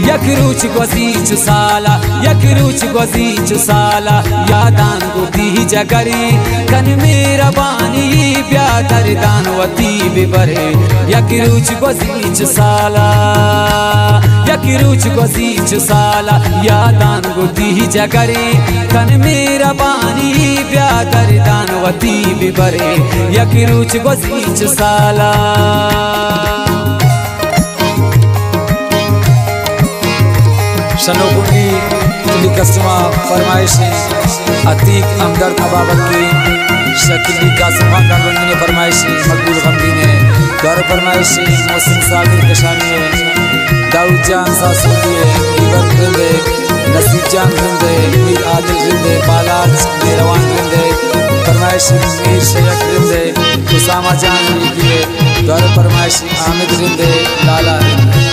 यक रुच गोजीच साला यक रुच गोजीच साला यादान गोदी जगरी कन मेरा बानी ब्या दरदान वती बिबरे यक रुच गोजीच साला यक रुच गोजीच साला यादान गोदी जगरी कन मेरा बानी ब्या दरदान वती बिबरे यक रुच गोजीच साला शनोकुंडी तुली कस्मा फरमाइश अतीक हमदर्द अबाबत की शकीली का सुभान दालबंदी ने फरमाइश मकबूल गमदी ने दौर फरमाइश मोहसिन सागिर कशानी है दाऊद जान सासुदी है इबर रिंदे नसीब जान रिंदे मीर आदिल रिंदे बालाज मेरवान रिंदे फरमाइश मीर शेख रिंदे उसामा जान रिंदे दौर फरमाइश आमिद रिंदे लाला रिंदे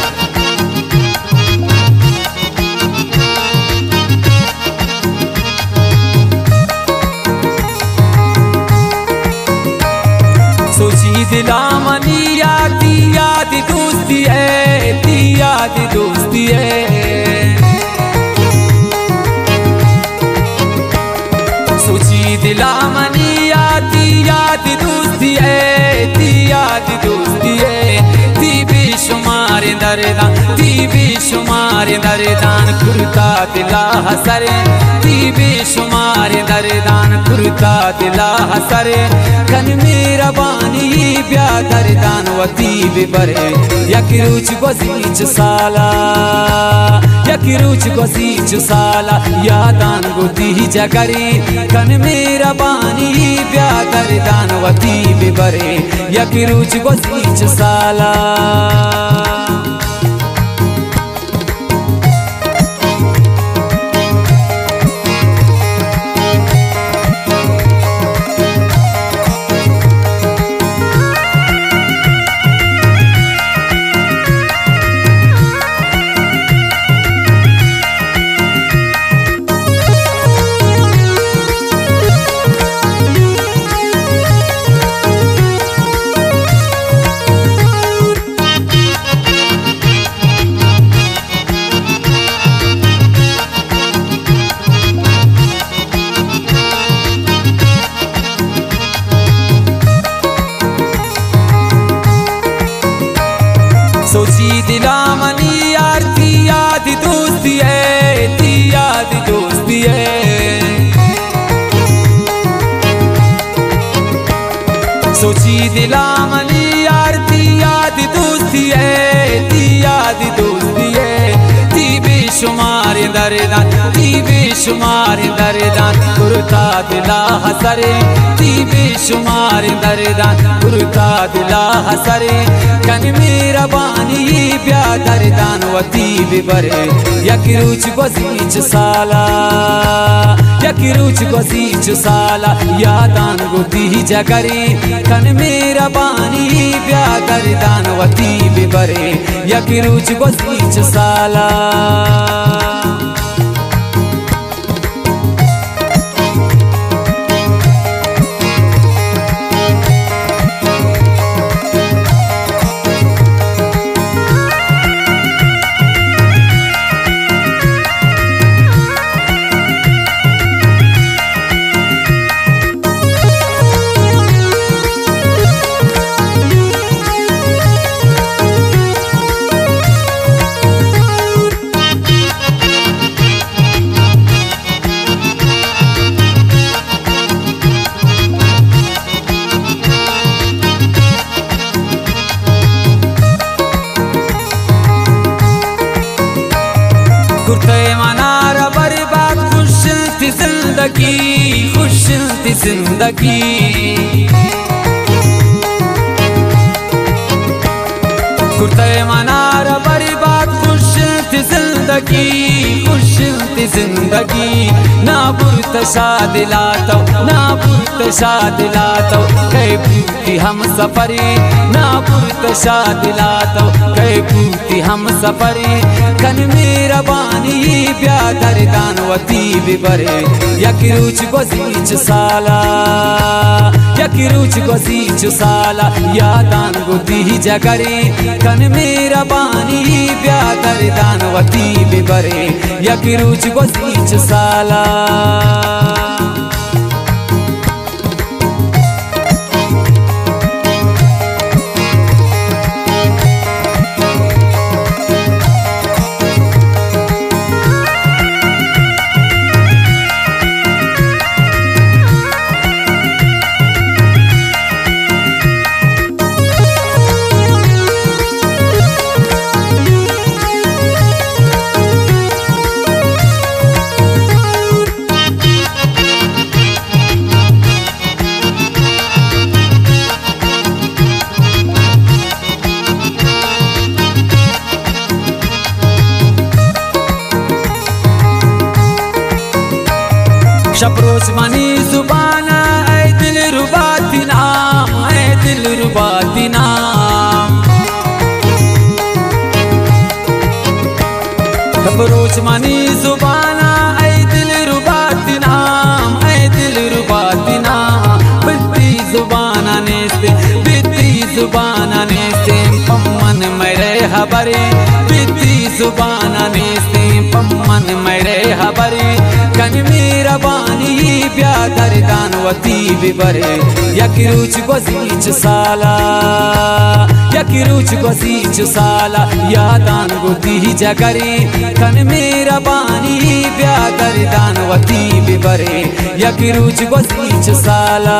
दिला मनी याद दोस्ती है याद दोस्ती है सोची दिला मनी याद दोस्ती है याद दोस्ती है ती बेशुमार दरदान खुरता दिला हसरे ती बेशुमार दरदान खुरता दिला हसरे कन मेरा बानी ब्या दरदान वती बिबरे यक रुच गोजीच साला यक रुच गोजीच साला यादान गोदी जगरी कन मेरा बानी ब्या दरदान वती बिबरे यक रुच गोजीच साला सोची दिला मनी याद दोस्ती है याद दोस्ती है सोची दिला मनी याद दोस्ती है याद दोस्ती है ती बेशुमार दरदान खुरता दिला हसरे ती बेशुमार दरदान खुरता दिला हसरे कन मेरा बानी ब्या दरदान वती बिबरे यक रुच गोजीच साला यक रुच गोजीच साला यादान गोदी जगरी कन मेरा बानी ब्या दरदान वती बिबरे यक रुच गोजीच साला कुर्ते मनार बर्बाद खुश थी जिंदगी कुर्ते मनार बर्बाद खुश थी जिंदगी ना बुरतशा दिलातो कई पूती हम सफरी ना बुरतशा दिलातो कई पूती हम सफरी कन मेरा बानी ब्या दरदान वती बिबरे यक रुच गोजीच साला यक रुच गोजीच साला यादान गोदी जगरी कन मेरा बानी ब्या दरदान वती बिबरे यक रुच गोसीच साला शपरोच मनी जुबाना ऐ दिल रुबाती नाम ऐ दिल रुबाती नाम शपरोच मनी जुबाना ऐ दिल रुबाती नाम ऐ दिल रुबाती नाम बित्ती जुबाना नेस्ते बित्ती जुबाना नेस्ते पम्मन मेरे हबरे बित्ती जुबाना नेस्ते पम्मन मेरे हबरे कन मेरा बानी ब्या दरदान वती बिबरे यक रुच गोसीच साला यक रुच गोसीच साला यादान गुती जगरी कन मेरा बानी ब्या दरदान वती बिबरे यक रुच गोसीच साला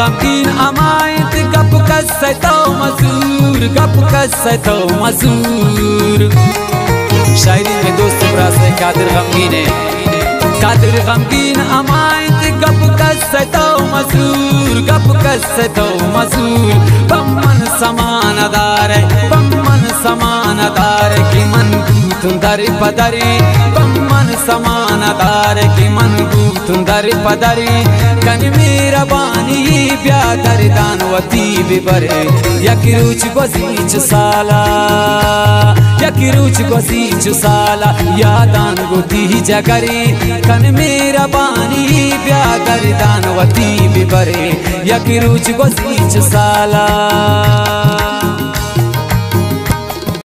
गमगीन अमायत गप कसतो मसूर गप कसतो मसूर शायरी में दोस्त प्रास है कादिर गमगीन है कादिर गमगीन अमायत गप कसतो मसूर गप कसतो मसूर बम्मन समानदार बम्मन समानदार की मन तुंदर पदरी बम्मन समानदार की मन तुंदर पदरी कन मेरा बानी ब्या दरदान वती बिबरे यक रुच गोसीच साला यक रुच गोसीच साला यादान गुती जगरी कन मेरा बानी ब्या दरदान वती बिबरे यक रुच गोसीच साला